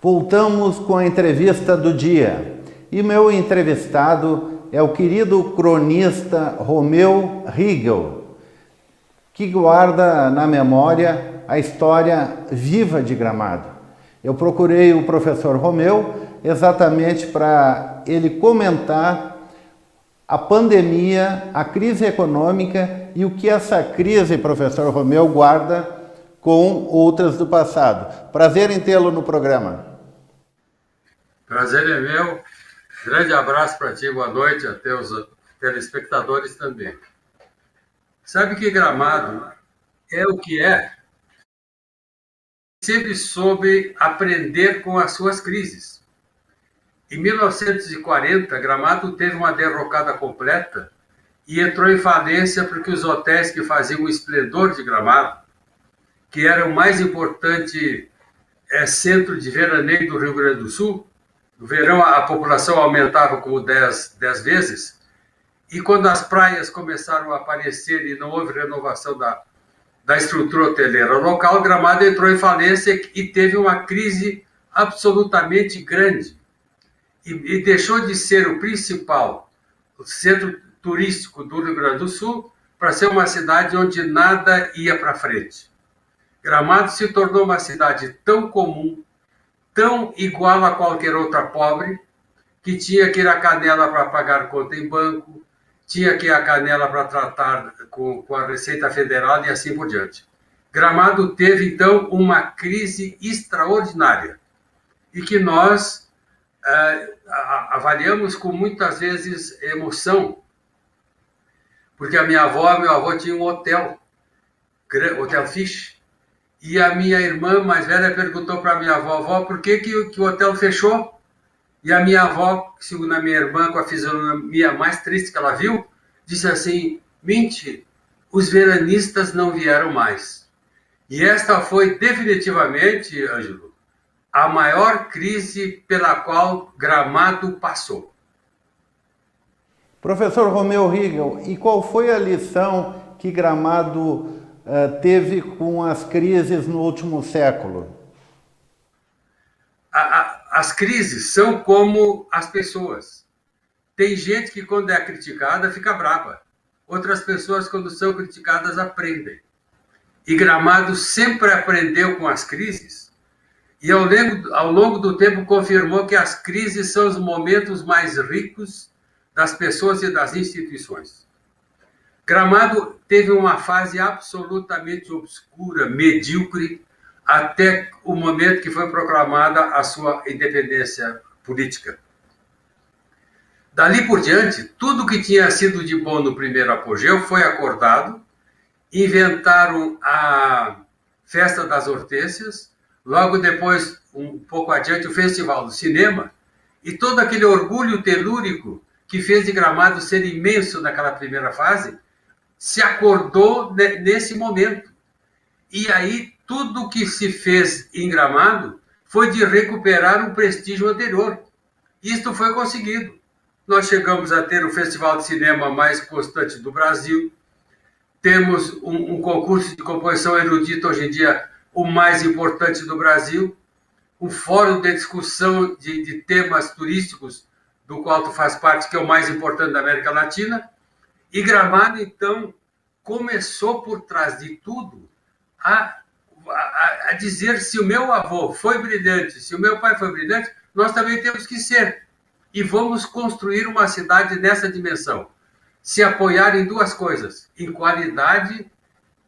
Voltamos com a entrevista do dia. E meu entrevistado é o querido cronista Romeu Rigel, que guarda na memória a história viva de Gramado. Eu procurei o professor Romeu exatamente para ele comentar a pandemia, a crise econômica e o que essa crise, professor Romeu, guarda com outras do passado. Prazer em tê-lo no programa. Prazer é meu. Grande abraço para ti, boa noite, até os telespectadores também. Sabe que Gramado é o que é? Sempre soube aprender com as suas crises. Em 1940, Gramado teve uma derrocada completa e entrou em falência porque os hotéis que faziam o esplendor de Gramado, que era o mais importante centro de veraneio do Rio Grande do Sul, no verão a população aumentava como 10 vezes, e quando as praias começaram a aparecer e não houve renovação da estrutura hoteleira local, Gramado entrou em falência e teve uma crise absolutamente grande. E deixou de ser o principal centro turístico do Rio Grande do Sul para ser uma cidade onde nada ia para frente. Gramado se tornou uma cidade tão comum, tão igual a qualquer outra pobre, que tinha que ir à Canela para pagar conta em banco, tinha que ir à Canela para tratar com a Receita Federal e assim por diante. Gramado teve, então, uma crise extraordinária e que nós avaliamos com muitas vezes emoção, porque a minha avó e meu avô tinham um hotel, Hotel Fish, e a minha irmã mais velha perguntou para a minha avó, por que o hotel fechou? E a minha avó, segundo a minha irmã, com a fisionomia mais triste que ela viu, disse assim, mente, os veranistas não vieram mais. E esta foi definitivamente, Ângelo, a maior crise pela qual Gramado passou. Professor Romeu Rigel, e qual foi a lição que Gramado teve com as crises no último século? As crises são como as pessoas. Tem gente que, quando é criticada, fica brava. Outras pessoas, quando são criticadas, aprendem. E Gramado sempre aprendeu com as crises e, ao longo do tempo, confirmou que as crises são os momentos mais ricos das pessoas e das instituições. Gramado teve uma fase absolutamente obscura, medíocre, até o momento que foi proclamada a sua independência política. Dali por diante, tudo que tinha sido de bom no primeiro apogeu foi acordado, inventaram a Festa das Hortênsias, logo depois, um pouco adiante, o Festival do Cinema, e todo aquele orgulho telúrico que fez de Gramado ser imenso naquela primeira fase, se acordou nesse momento. E aí, tudo que se fez em Gramado foi de recuperar o prestígio anterior. Isto foi conseguido. Nós chegamos a ter o Festival de Cinema mais constante do Brasil, temos um concurso de composição erudita, hoje em dia, o mais importante do Brasil, um fórum de discussão de temas turísticos, do qual tu faz parte, que é o mais importante da América Latina, e Gramado, então, começou por trás de tudo a dizer, se o meu avô foi brilhante, se o meu pai foi brilhante, nós também temos que ser. E vamos construir uma cidade nessa dimensão. Se apoiar em duas coisas, em qualidade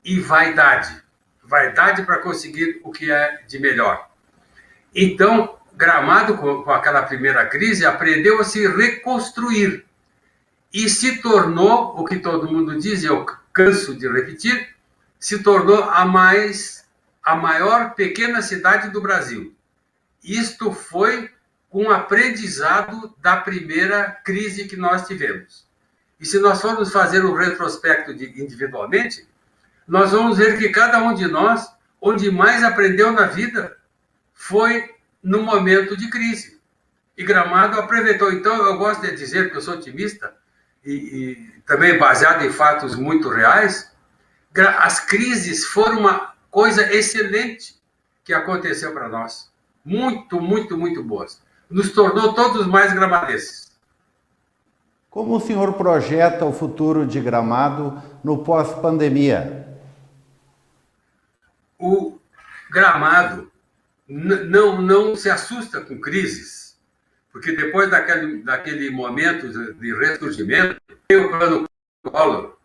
e vaidade. Vaidade para conseguir o que é de melhor. Então, Gramado, com aquela primeira crise, aprendeu a se reconstruir. E se tornou, o que todo mundo diz, e eu canso de repetir, se tornou a maior pequena cidade do Brasil. Isto foi um aprendizado da primeira crise que nós tivemos. E se nós formos fazer um retrospecto individualmente, nós vamos ver que cada um de nós, onde mais aprendeu na vida, foi no momento de crise. E Gramado aproveitou. Então, eu gosto de dizer que eu sou otimista, e também baseado em fatos muito reais, as crises foram uma coisa excelente que aconteceu para nós. muito, muito, muito boas. Nos tornou todos mais gramadenses. Como o senhor projeta o futuro de Gramado no pós-pandemia? O Gramado não se assusta com crises, porque depois daquele momento de ressurgimento, veio o plano Collor,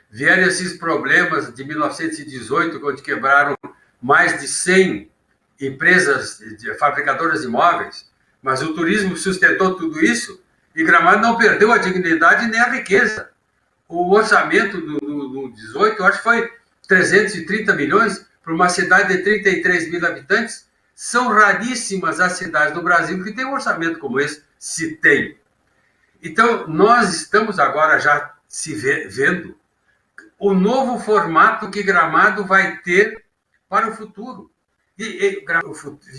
vieram esses problemas de 1918, onde quebraram mais de 100 empresas fabricadoras de imóveis, mas o turismo sustentou tudo isso e Gramado não perdeu a dignidade nem a riqueza. O orçamento do 18, eu acho que foi 330 milhões para uma cidade de 33 mil habitantes. São raríssimas as cidades do Brasil que têm um orçamento como esse, se tem. Então, nós estamos agora já se vendo o novo formato que Gramado vai ter para o futuro. E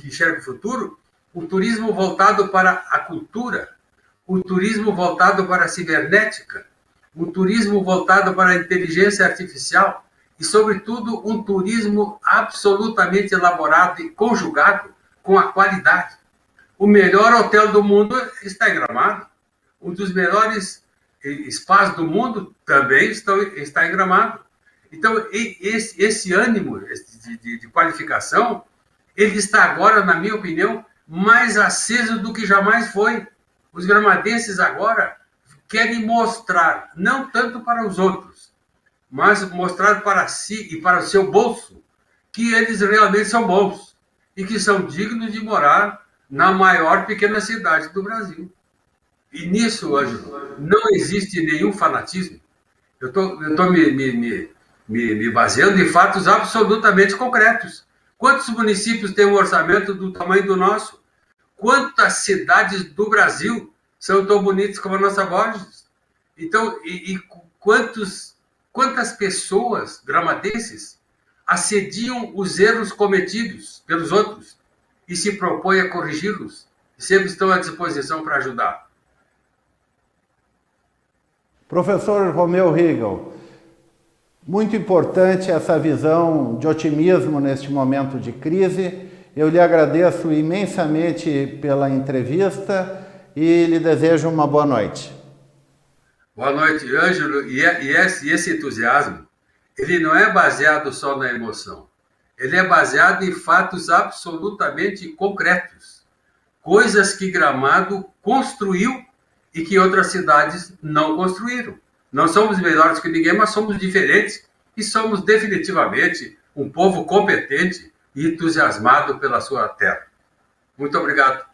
enxerga o futuro, o turismo voltado para a cultura, o turismo voltado para a cibernética, o turismo voltado para a inteligência artificial e, sobretudo, um turismo absolutamente elaborado e conjugado com a qualidade. O melhor hotel do mundo está em Gramado. Um dos melhores spas do mundo também está em Gramado. Então, esse ânimo de qualificação, ele está agora, na minha opinião, mais aceso do que jamais foi. Os gramadenses agora querem mostrar, não tanto para os outros, mas mostrar para si e para o seu bolso, que eles realmente são bons e que são dignos de morar na maior pequena cidade do Brasil. E nisso, Ângelo, não existe nenhum fanatismo. Eu estou me baseando em fatos absolutamente concretos. Quantos municípios têm um orçamento do tamanho do nosso? Quantas cidades do Brasil são tão bonitas como a nossa Borges? Então, quantas pessoas gramadenses assediam os erros cometidos pelos outros e se propõem a corrigi-los e sempre estão à disposição para ajudar? Professor Romeu Rigel, muito importante essa visão de otimismo neste momento de crise. Eu lhe agradeço imensamente pela entrevista e lhe desejo uma boa noite. Boa noite, Ângelo. E esse entusiasmo, ele não é baseado só na emoção. Ele é baseado em fatos absolutamente concretos. Coisas que Gramado construiu e que outras cidades não construíram. Não somos melhores que ninguém, mas somos diferentes e somos definitivamente um povo competente e entusiasmado pela sua terra. Muito obrigado.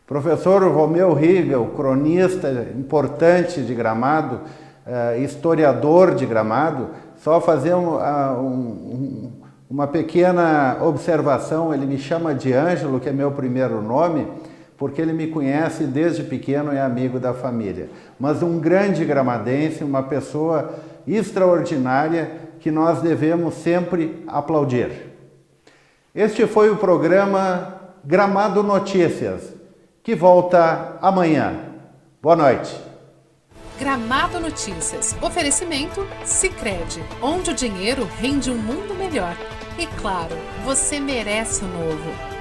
Professor Romeu Rigel, cronista importante de Gramado, historiador de Gramado, só fazer uma pequena observação. Ele me chama de Ângelo, que é meu primeiro nome, porque ele me conhece desde pequeno e é amigo da família. Mas um grande gramadense, uma pessoa extraordinária que nós devemos sempre aplaudir. Este foi o programa Gramado Notícias, que volta amanhã. Boa noite. Gramado Notícias. Oferecimento Sicredi, onde o dinheiro rende um mundo melhor. E claro, você merece o novo.